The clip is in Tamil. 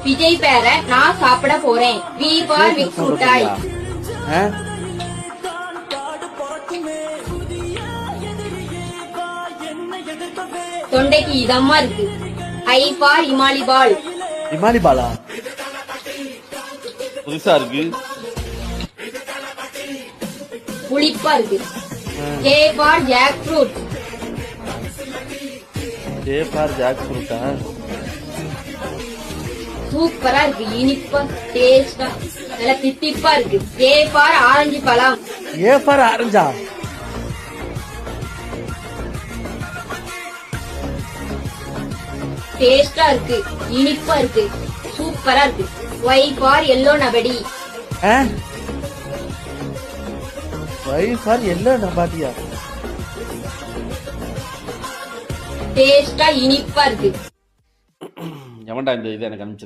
விஜய் பேர நான் சாப்பிட போறேன். வி ஃபார் விக்ஸ் மிட்டாய். தொண்டைக்கு இதமா இருக்கு. ஐ ஃபார் இமாலி பால். இமாலி பாலா புதுசா இருக்கு. புளிப்பா இருக்கு. J for jackfruit. J for jack ஃப்ரூட்டா சூப்பரா இருக்கு. இனிப்பா டேஸ்டா நல்ல தித்திப்பா இருக்கு. ஏ ஃபார் ஆரஞ்சு பழம். ஏ ஃபார் ஆரஞ்சா டேஸ்டா இருக்கு. இனிப்பா இருக்கு. சூப்பரா இருக்கு. ஒய் ஃபார் எல்லோ நபடி. ஒய் ஃபார் எல்லோ நபாட்டியா டேஸ்டா இனிப்பா இருக்கு. எவன்டா இந்த இது எனக்கு அனுப்பிச்சு